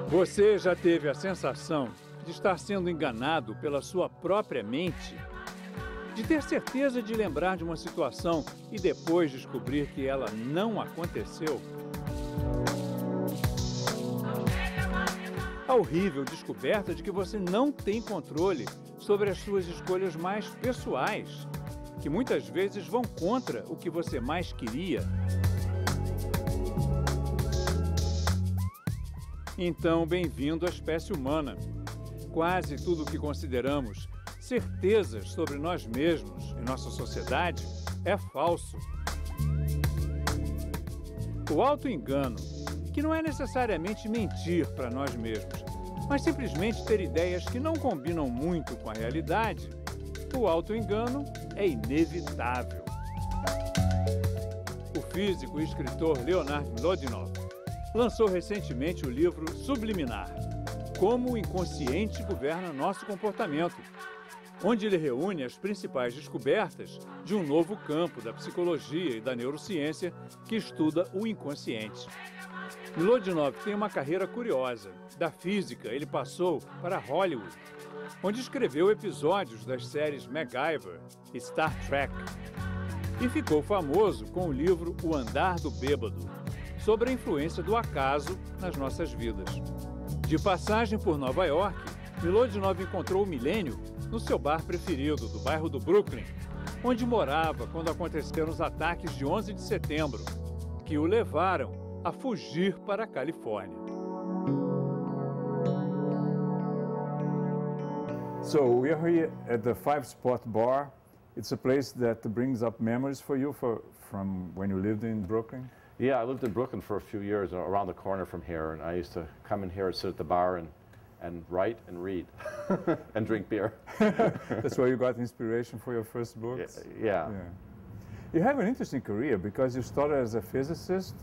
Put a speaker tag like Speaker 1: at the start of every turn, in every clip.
Speaker 1: Você já teve a sensação de estar sendo enganado pela sua própria mente? De ter certeza de lembrar de uma situação e depois descobrir que ela não aconteceu? A horrível descoberta de que você não tem controle sobre as suas escolhas mais pessoais, que muitas vezes vão contra o que você mais queria. Então, bem-vindo à espécie humana. Quase tudo o que consideramos certezas sobre nós mesmos e nossa sociedade é falso. O auto-engano, que não é necessariamente mentir para nós mesmos, mas simplesmente ter ideias que não combinam muito com a realidade, o auto-engano é inevitável. O físico e escritor Leonard Mlodinow lançou recentemente o livro Subliminal, Como o inconsciente governa nosso comportamento, onde ele reúne as principais descobertas de um novo campo da psicologia e da neurociência que estuda o inconsciente. Mlodinow tem uma carreira curiosa. Da física, ele passou para Hollywood, onde escreveu episódios das séries MacGyver e Star Trek. E ficou famoso com o livro O Andar do Bêbado, sobre a influência do acaso nas nossas vidas. De passagem por Nova York, Mlodinow encontrou o Milênio no seu bar preferido do bairro do Brooklyn, onde morava quando aconteceram os ataques de 11 de setembro, que o levaram a fugir para a Califórnia.
Speaker 2: So we are here at the Five Spot Bar. It's a place that brings up memories for you from when you lived in Brooklyn.
Speaker 3: Yeah, I lived in Brooklyn for a few years, around the corner from here, and I used to come in here and sit at the bar and write and read and drink beer.
Speaker 2: That's where you got inspiration for your first books?
Speaker 3: Yeah.
Speaker 2: You have an interesting career because you started as a physicist,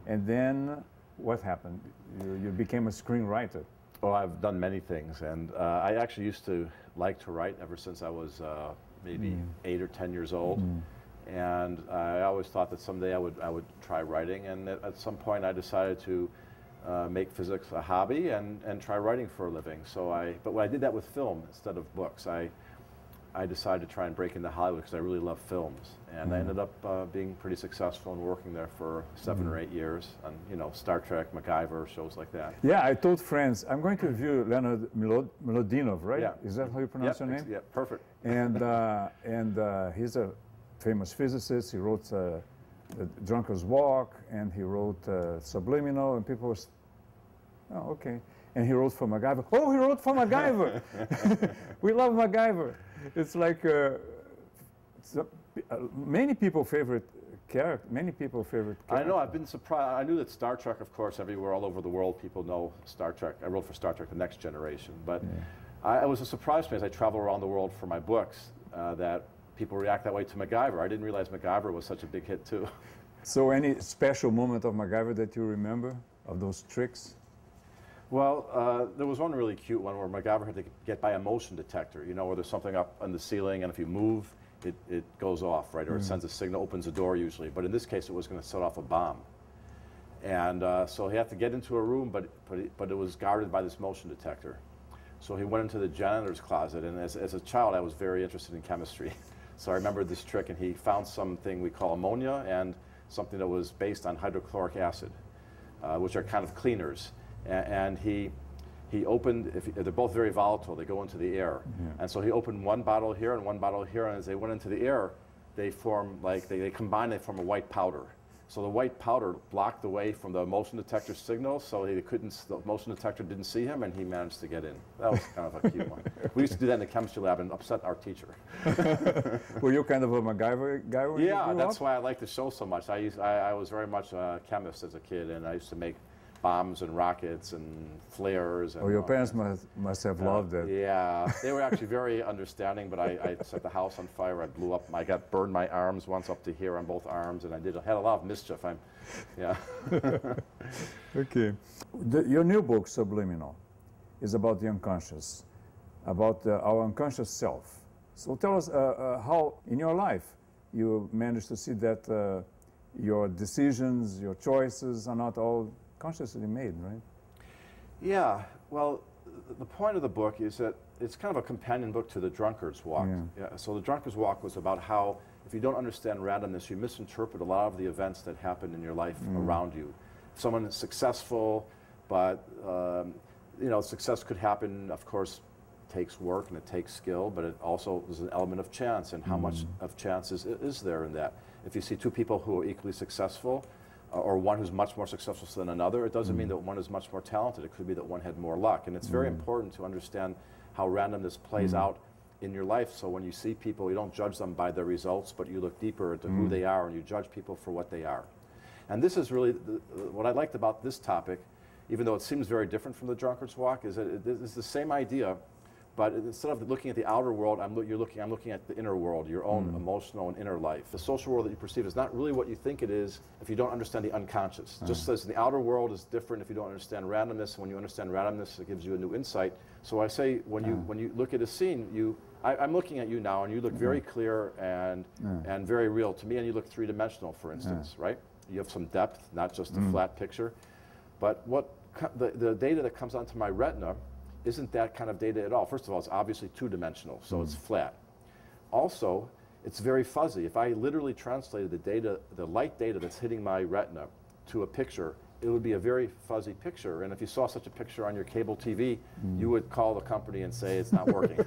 Speaker 2: and then what happened? You became a screenwriter.
Speaker 3: Oh, I've done many things, and I actually used to like to write ever since I was maybe 8 or 10 years old. And I always thought that someday I would try writing, and at some point I decided to make physics a hobby and try writing for a living. But when I did that with film instead of books, I decided to try and break into Hollywood because I really love films, and I ended up being pretty successful and working there for 7 or 8 years on, you know, Star Trek, MacGyver, shows like that.
Speaker 2: Yeah, I told friends I'm going to review Leonard Mlodinow, right?
Speaker 3: Yeah.
Speaker 2: Is that how you pronounce your name?
Speaker 3: Yeah, perfect.
Speaker 2: And he's a famous physicist. He wrote The Drunkard's Walk, and he wrote Subliminal, and people were, oh, okay. And he wrote for MacGyver. Oh, he wrote for MacGyver! We love MacGyver. It's like many people's favorite character. Many people's favorite character.
Speaker 3: I know. I've been surprised. I knew that Star Trek, of course, everywhere, all over the world, people know Star Trek. I wrote for Star Trek: The Next Generation, but it was a surprise to me as I travel around the world for my books that people react that way to MacGyver. I didn't realize MacGyver was such a big hit too.
Speaker 2: So, any special moment of MacGyver that you remember of those tricks?
Speaker 3: Well, there was one really cute one where MacGyver had to get by a motion detector, you know, where there's something up on the ceiling, and if you move, it goes off, right? Or it sends a signal, opens a door usually. But in this case, it was going to set off a bomb. And so he had to get into a room, but it was guarded by this motion detector. So he went into the janitor's closet, and as a child, I was very interested in chemistry. So I remembered this trick, and he found something we call ammonia and something that was based on hydrochloric acid, which are kind of cleaners. And he opened, they're both very volatile, they go into the air. And so he opened one bottle here and one bottle here, and as they went into the air, they form, like, they combine, they form a white powder. So the white powder blocked the way from the motion detector signal, so the motion detector didn't see him, and he managed to get in. That was kind of a cute one. We used to do that in the chemistry lab and upset our teacher.
Speaker 2: Were you kind of a MacGyver guy when you grew up?
Speaker 3: That's why I liked the show so much. I was very much a chemist as a kid, and I used to make bombs and rockets and flares. And
Speaker 2: your parents must have loved it.
Speaker 3: Yeah, they were actually very understanding, but I set the house on fire. I blew up, I burned my arms once up to here on both arms, and I had a lot of mischief.
Speaker 2: Okay. Your new book, Subliminal, is about the unconscious, about our unconscious self. So tell us how, in your life, you managed to see that your decisions, your choices are not all consciously made, right?
Speaker 3: Yeah, well, the point of the book is that it's kind of a companion book to The Drunkard's Walk. Yeah, so The Drunkard's Walk was about how if you don't understand randomness, you misinterpret a lot of the events that happen in your life around you. If someone is successful, but you know, success could happen, of course, takes work and it takes skill, but it also is an element of chance, and how much of chance is there in that? If you see two people who are equally successful, or one who's much more successful than another, it doesn't mean that one is much more talented. It could be that one had more luck. And it's very important to understand how randomness plays out in your life. So when you see people, you don't judge them by their results, but you look deeper into who they are, and you judge people for what they are. And this is really what I liked about this topic, even though it seems very different from The Drunkard's Walk, is that it's the same idea, but instead of looking at the outer world, I'm looking at the inner world, your own emotional and inner life. The social world that you perceive is not really what you think it is if you don't understand the unconscious. Just as the outer world is different if you don't understand randomness, and when you understand randomness, it gives you a new insight. So I say, when you look at a scene, I'm looking at you now, and you look very clear and very real to me, and you look three-dimensional, for instance, right? You have some depth, not just a flat picture. But the data that comes onto my retina isn't that kind of data at all. First of all, it's obviously two-dimensional, so it's flat. Also, it's very fuzzy. If I literally translated the data, the light data that's hitting my retina to a picture, it would be a very fuzzy picture. And if you saw such a picture on your cable TV, you would call the company and say it's not working.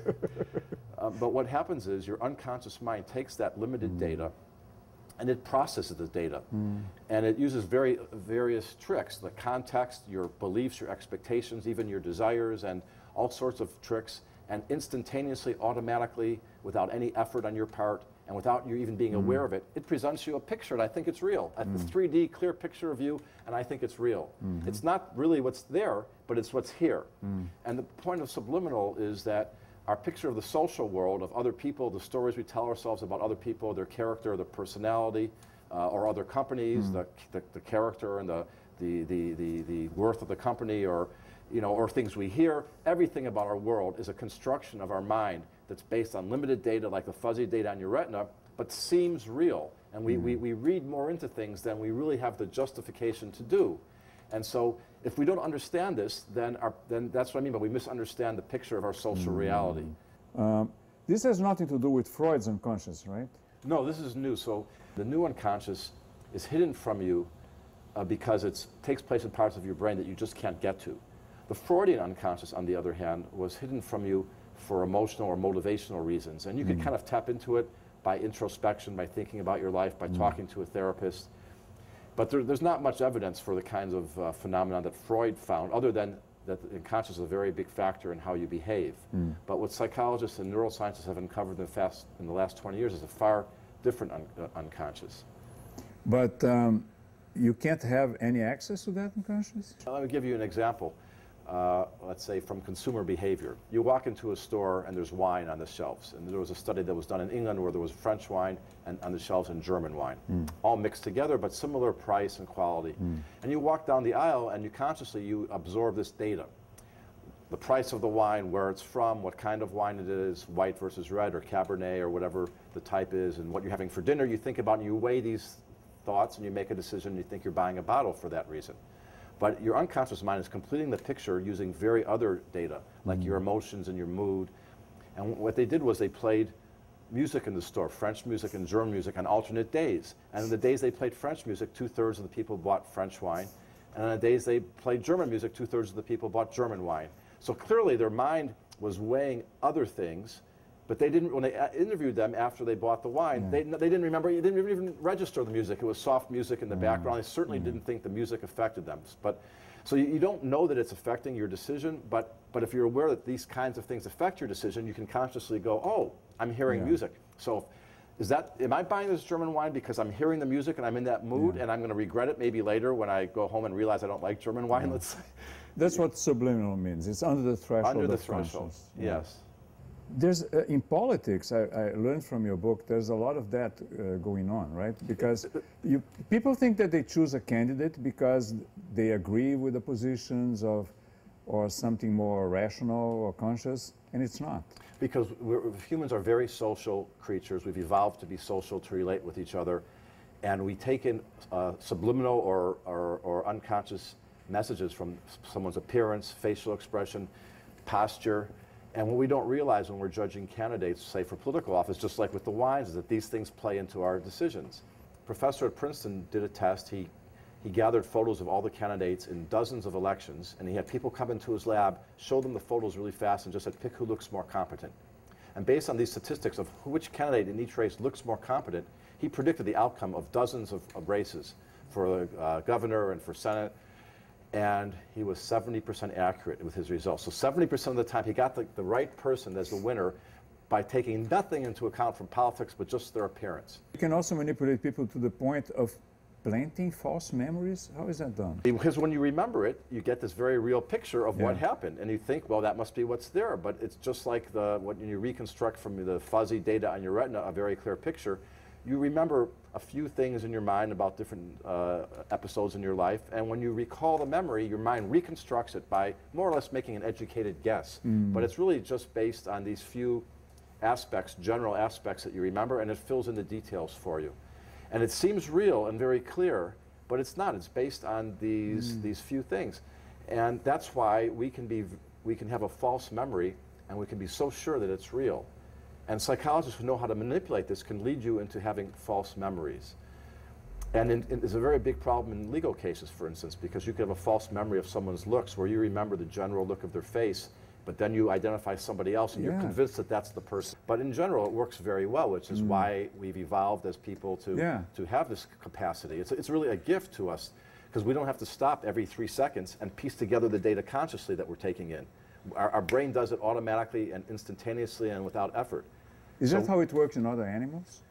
Speaker 3: But what happens is your unconscious mind takes that limited data, and it processes the data. And it uses various tricks, the context, your beliefs, your expectations, even your desires, and all sorts of tricks, and instantaneously, automatically, without any effort on your part, and without you even being aware of it, it presents you a picture, and I think it's real. A 3D clear picture of you, and I think it's real. It's not really what's there, but it's what's here. And the point of Subliminal is that our picture of the social world, of other people, the stories we tell ourselves about other people, their character, their personality, or other companies, the character and the worth of the company, or or things we hear, everything about our world is a construction of our mind that's based on limited data, like the fuzzy data on your retina, but seems real. And we read more into things than we really have the justification to do. And so if we don't understand this, then that's what I mean by we misunderstand the picture of our social reality.
Speaker 2: This has nothing to do with Freud's unconscious, right?
Speaker 3: No, this is new. So the new unconscious is hidden from you because it takes place in parts of your brain that you just can't get to. The Freudian unconscious, on the other hand, was hidden from you for emotional or motivational reasons. And you could kind of tap into it by introspection, by thinking about your life, by talking to a therapist. But there's not much evidence for the kinds of phenomena that Freud found, other than that the unconscious is a very big factor in how you behave. But what psychologists and neuroscientists have uncovered in the last 20 years is a far different unconscious.
Speaker 2: But you can't have any access to that unconscious?
Speaker 3: Let me give you an example. Let's say from consumer behavior. You walk into a store and there's wine on the shelves. And there was a study that was done in England where there was French wine and on the shelves and German wine. All mixed together, but similar price and quality. And you walk down the aisle and you absorb this data. The price of the wine, where it's from, what kind of wine it is, white versus red or Cabernet or whatever the type is, and what you're having for dinner. You think about and you weigh these thoughts and you make a decision and you think you're buying a bottle for that reason. But your unconscious mind is completing the picture using very other data, like your emotions and your mood. And what they did was they played music in the store, French music and German music, on alternate days. And on the days they played French music, 2/3 of the people bought French wine. And on the days they played German music, 2/3 of the people bought German wine. So clearly their mind was weighing other things, but they didn't, when they interviewed them after they bought the wine, they didn't remember, they didn't even register the music. It was soft music in the background. They certainly didn't think the music affected them. But, so you don't know that it's affecting your decision, but if you're aware that these kinds of things affect your decision, you can consciously go, oh, I'm hearing music. So am I buying this German wine because I'm hearing the music and I'm in that mood and I'm going to regret it maybe later when I go home and realize I don't like German wine, let's say?
Speaker 2: That's what subliminal means. It's under the threshold
Speaker 3: Under the
Speaker 2: of
Speaker 3: threshold,
Speaker 2: conscience.
Speaker 3: yes.
Speaker 2: There's, in politics, I learned from your book, there's a lot of that going on, right? Because people think that they choose a candidate because they agree with the positions of, or something more rational or conscious, and it's not.
Speaker 3: Because humans are very social creatures. We've evolved to be social, to relate with each other, and we take in subliminal or unconscious messages from someone's appearance, facial expression, posture. And what we don't realize when we're judging candidates, say for political office, just like with the wines, is that these things play into our decisions. A professor at Princeton did a test. He gathered photos of all the candidates in dozens of elections, and he had people come into his lab, show them the photos really fast, and just said, pick who looks more competent. And based on these statistics of which candidate in each race looks more competent, he predicted the outcome of dozens of races for the governor and for Senate, and he was 70% accurate with his results. So 70% of the time, he got the right person as the winner by taking nothing into account from politics, but just their appearance.
Speaker 2: You can also manipulate people to the point of planting false memories. How is that done?
Speaker 3: Because when you remember it, you get this very real picture of what happened, and you think, well, that must be what's there. But it's just like when you reconstruct from the fuzzy data on your retina a very clear picture. You remember a few things in your mind about different episodes in your life, and when you recall the memory, your mind reconstructs it by more or less making an educated guess. But it's really just based on these few aspects, general aspects that you remember, and it fills in the details for you. And it seems real and very clear, but it's not. It's based on these few things. And that's why we can have a false memory, and we can be so sure that it's real. And psychologists who know how to manipulate this can lead you into having false memories. And it's a very big problem in legal cases, for instance, because you could have a false memory of someone's looks where you remember the general look of their face, but then you identify somebody else and you're convinced that that's the person. But in general, it works very well, which is why we've evolved as people to have this capacity. It's really a gift to us, because we don't have to stop every 3 seconds and piece together the data consciously that we're taking in. Our brain does it automatically and instantaneously and without effort.
Speaker 2: Is that how it works in other animals?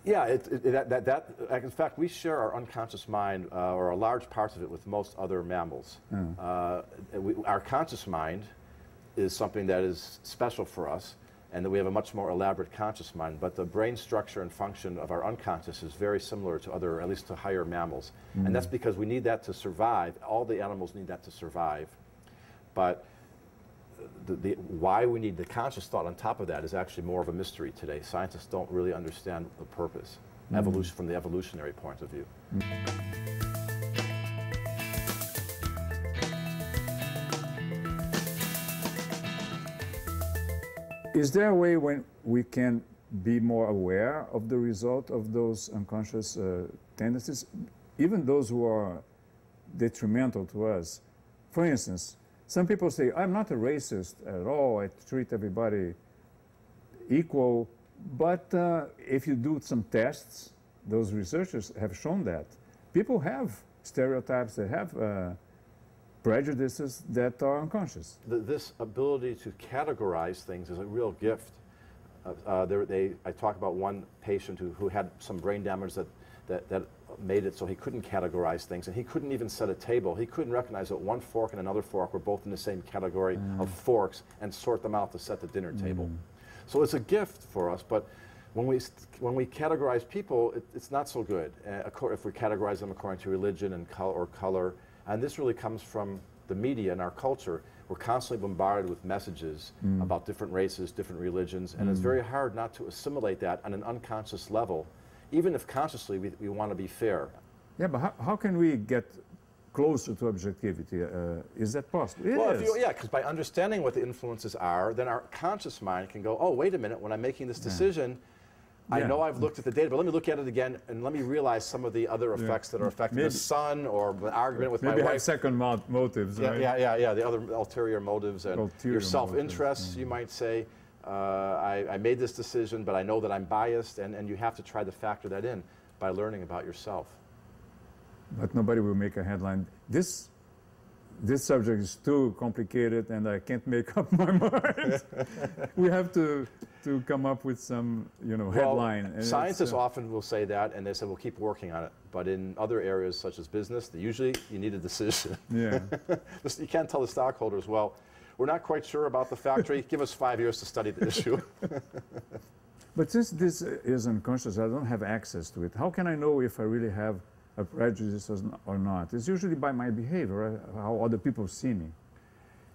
Speaker 3: Yeah, in fact, we share our unconscious mind, or a large part of it, with most other mammals. Our conscious mind is something that is special for us, and that we have a much more elaborate conscious mind, but the brain structure and function of our unconscious is very similar to other, at least to higher mammals. And that's because we need that to survive. All the animals need that to survive. But why we need the conscious thought on top of that is actually more of a mystery today. Scientists don't really understand the purpose, evolution, from the evolutionary point of view.
Speaker 2: Is there a way when we can be more aware of the result of those unconscious tendencies, even those who are detrimental to us? For instance, some people say, I'm not a racist at all, I treat everybody equal, but if you do some tests, those researchers have shown that people have stereotypes, they have prejudices that are unconscious.
Speaker 3: This ability to categorize things is a real gift. I talk about one patient who had some brain damage that made it so he couldn't categorize things, and he couldn't even set a table. He couldn't recognize that one fork and another fork were both in the same category of forks and sort them out to set the dinner table. So it's a gift for us, but when we categorize people, it's not so good. If we categorize them according to religion and color, and this really comes from the media and our culture. We're constantly bombarded with messages about different races, different religions, and it's very hard not to assimilate that on an unconscious level, even if consciously we want to be fair.
Speaker 2: Yeah, but how can we get closer to objectivity? Is that possible?
Speaker 3: Yeah, because by understanding what the influences are, then our conscious mind can go, oh, wait a minute, when I'm making this decision, I know I've looked at the data, but let me look at it again and let me realize some of the other effects that are affecting the sun, or the argument with my wife.
Speaker 2: Maybe have second motives, right?
Speaker 3: Yeah, the other ulterior motives and your self-interest, you might say. I made this decision, but I know that I'm biased, and you have to try to factor that in by learning about yourself.
Speaker 2: But nobody will make a headline. This subject is too complicated, and I can't make up my mind. We have to come up with some, headline.
Speaker 3: Well, scientists often will say that, and they say, we'll keep working on it. But in other areas, such as business, usually you need a decision. Yeah. You can't tell the stockholders, well, we're not quite sure about the factory. Give us 5 years to study the issue.
Speaker 2: But since this is unconscious, I don't have access to it. How can I know if I really have a prejudice or not? It's usually by my behavior, how other people see me.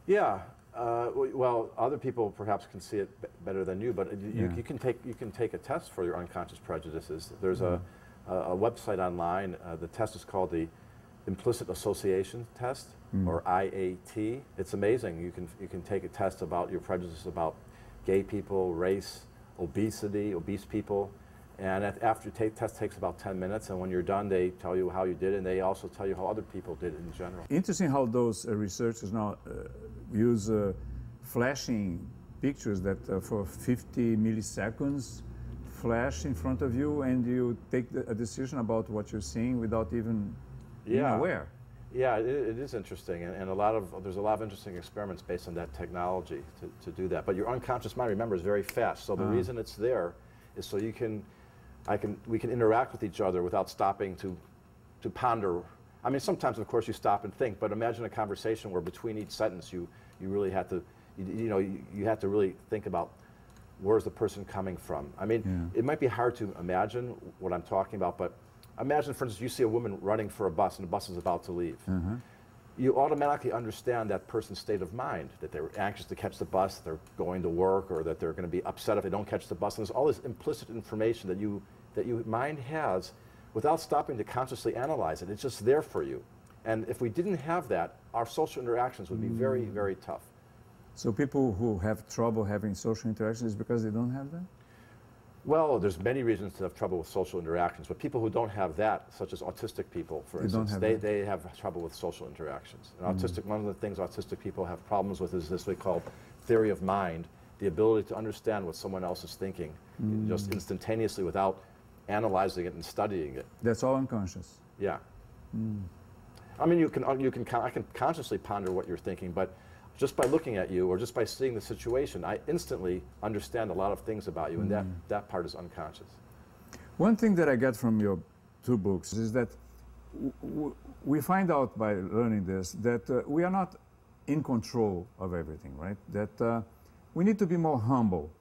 Speaker 2: Yeah.
Speaker 3: Well, other people perhaps can see it better than you, but you can take a test for your unconscious prejudices. There's a website online. The test is called the implicit association test, or IAT. It's amazing. You can take a test about your prejudices about gay people, race, obese people, and after you test takes about 10 minutes, and when you're done, they tell you how you did, and they also tell you how other people did in general.
Speaker 2: Interesting how those researchers now use flashing pictures that for 50 milliseconds flash in front of you, and you take a decision about what you're seeing without even being aware.
Speaker 3: Yeah, it is interesting, and there's a lot of interesting experiments based on that technology to do that. But your unconscious mind, remember, is very fast. So the reason it's there is so we can interact with each other without stopping to ponder. I mean, sometimes, of course, you stop and think, but imagine a conversation where between each sentence you really have to, you have to really think about where's the person coming from. I mean, it might be hard to imagine what I'm talking about, but imagine, for instance, you see a woman running for a bus and the bus is about to leave. You automatically understand that person's state of mind, that they're anxious to catch the bus, that they're going to work, or that they're going to be upset if they don't catch the bus. And there's all this implicit information that your mind has without stopping to consciously analyze it. It's just there for you. And if we didn't have that, our social interactions would be very, very tough.
Speaker 2: So people who have trouble having social interactions is because they don't have that?
Speaker 3: Well, there's many reasons to have trouble with social interactions, but people who don't have that, such as autistic people, for instance, they have trouble with social interactions. And one of the things autistic people have problems with is this we call theory of mind, the ability to understand what someone else is thinking, just instantaneously without analyzing it and studying it.
Speaker 2: That's all unconscious.
Speaker 3: Yeah. I mean, I can consciously ponder what you're thinking, but just by looking at you or just by seeing the situation, I instantly understand a lot of things about you, and that part is unconscious.
Speaker 2: One thing that I get from your two books is that we find out by learning this that we are not in control of everything, right? That we need to be more humble,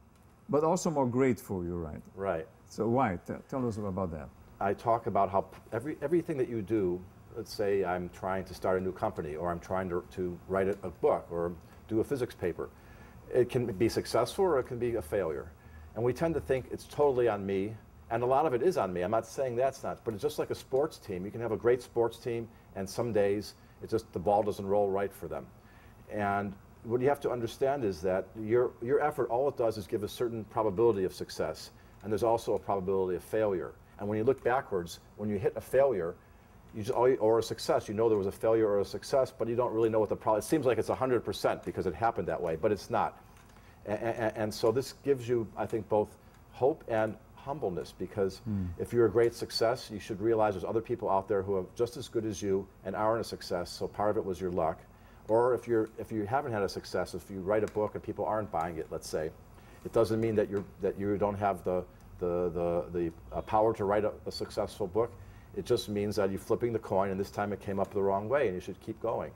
Speaker 2: but also more grateful, you're right.
Speaker 3: Right.
Speaker 2: So why? Tell us about that.
Speaker 3: I talk about how everything that you do, let's say I'm trying to start a new company, or I'm trying to write a book, or do a physics paper. It can be successful or it can be a failure. And we tend to think it's totally on me, and a lot of it is on me. I'm not saying that's not, but it's just like a sports team. You can have a great sports team, and some days it's just the ball doesn't roll right for them. And what you have to understand is that your effort, all it does is give a certain probability of success, and there's also a probability of failure. And when you look backwards, when you hit a failure, or a success, you know there was a failure or a success, but you don't really know what the problem. It seems like it's 100% because it happened that way, but it's not. And so this gives you, I think, both hope and humbleness, because if you're a great success, you should realize there's other people out there who are just as good as you and aren't a success, so part of it was your luck. Or if you haven't had a success, if you write a book and people aren't buying it, let's say, it doesn't mean that you don't have the power to write a successful book. It just means that you're flipping the coin, and this time it came up the wrong way, and you should keep going.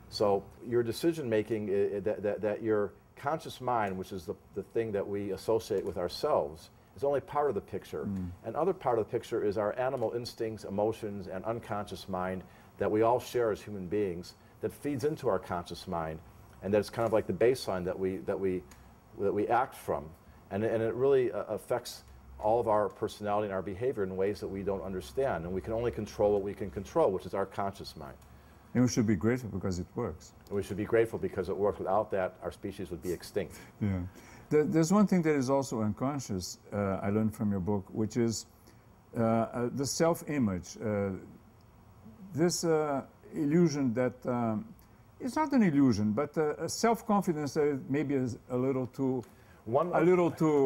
Speaker 3: So your decision making, that your conscious mind, which is the thing that we associate with ourselves, is only part of the picture. Another part of the picture is our animal instincts, emotions, and unconscious mind that we all share as human beings, that feeds into our conscious mind, and that's kind of like the baseline that we act from, and it really affects all of our personality and our behavior in ways that we don't understand, and we can only control what we can control, which is our conscious mind.
Speaker 2: And we should be grateful because it works.
Speaker 3: And we should be grateful because it works. Without that, our species would be extinct.
Speaker 2: Yeah. There's one thing that is also unconscious, I learned from your book, which is the self-image. This illusion that, it's not an illusion, but a self-confidence that maybe is a little too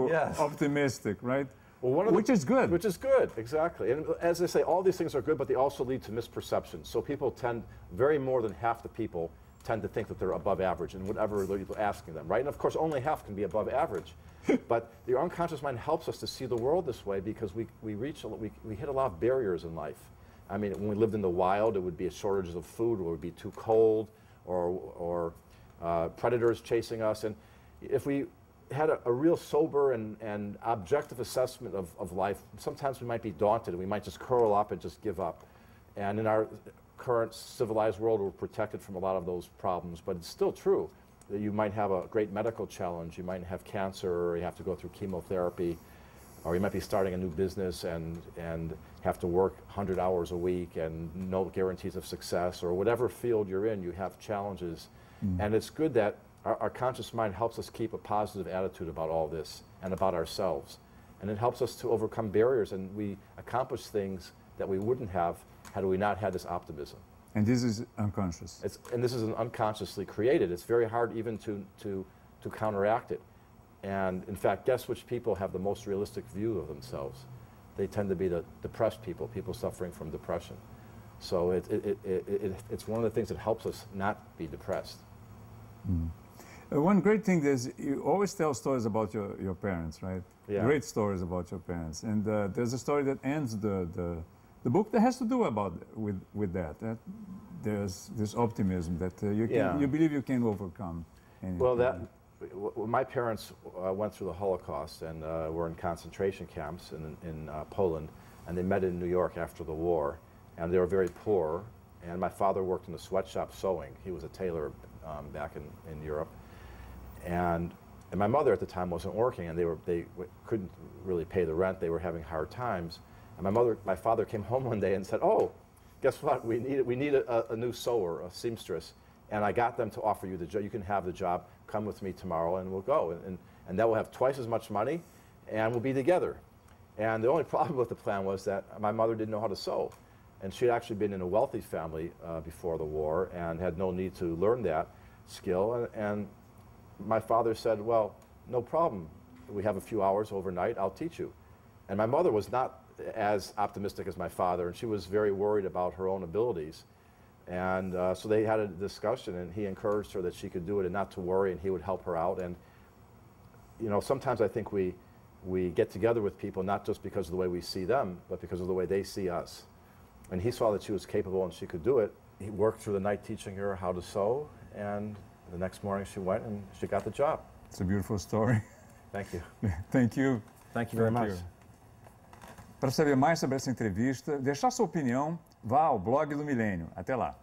Speaker 2: yes. optimistic, right? Well, which is good.
Speaker 3: Which is good, exactly. And as I say, all these things are good, but they also lead to misperceptions. So people tend, more than half the people tend to think that they're above average in whatever you're asking them, right? And of course, only half can be above average. But the unconscious mind helps us to see the world this way, because we hit a lot of barriers in life. I mean, when we lived in the wild, it would be a shortage of food, or it would be too cold, or predators chasing us. And if we had a real sober and objective assessment of life, sometimes we might be daunted, and we might just curl up and just give up. And in our current civilized world, we're protected from a lot of those problems, but it's still true that you might have a great medical challenge, you might have cancer, or you have to go through chemotherapy, or you might be starting a new business and have to work 100 hours a week and no guarantees of success, or whatever field you're in, you have challenges. And it's good that our conscious mind helps us keep a positive attitude about all this and about ourselves. And it helps us to overcome barriers, and we accomplish things that we wouldn't have had we not had this optimism.
Speaker 2: And this is unconscious.
Speaker 3: And this is unconsciously created. It's very hard even to counteract it. And in fact, guess which people have the most realistic view of themselves? They tend to be the depressed people, people suffering from depression. So it's one of the things that helps us not be depressed.
Speaker 2: One great thing is you always tell stories about your parents, right?
Speaker 3: Yeah.
Speaker 2: Great stories about your parents. And there's a story that ends the book that has to do with that. There's this optimism that you believe you can overcome anything.
Speaker 3: Well, my parents went through the Holocaust and were in concentration camps in Poland, and they met in New York after the war, and they were very poor. And my father worked in a sweatshop sewing. He was a tailor back in Europe. And my mother at the time wasn't working, and they couldn't really pay the rent. They were having hard times. And my father came home one day and said, "Oh, guess what? We need a new sewer, a seamstress, and I got them to offer you the job. You can have the job. Come with me tomorrow, and we'll go. And that will have twice as much money, and we'll be together." And the only problem with the plan was that my mother didn't know how to sew, and she had actually been in a wealthy family before the war and had no need to learn that skill. And my father said, "Well, no problem. We have a few hours overnight. I'll teach you." And my mother was not as optimistic as my father, and she was very worried about her own abilities. And so they had a discussion, and he encouraged her that she could do it and not to worry, and he would help her out. And you know, sometimes I think we get together with people not just because of the way we see them, but because of the way they see us. And he saw that she was capable and she could do it. He worked through the night teaching her how to sew, and the next morning she went and she got the job.
Speaker 2: It's a beautiful story.
Speaker 3: Thank you.
Speaker 2: Thank you.
Speaker 3: Thank you very much.
Speaker 2: Para saber mais sobre essa entrevista, deixar sua opinião, vá ao blog do Milênio. Até lá.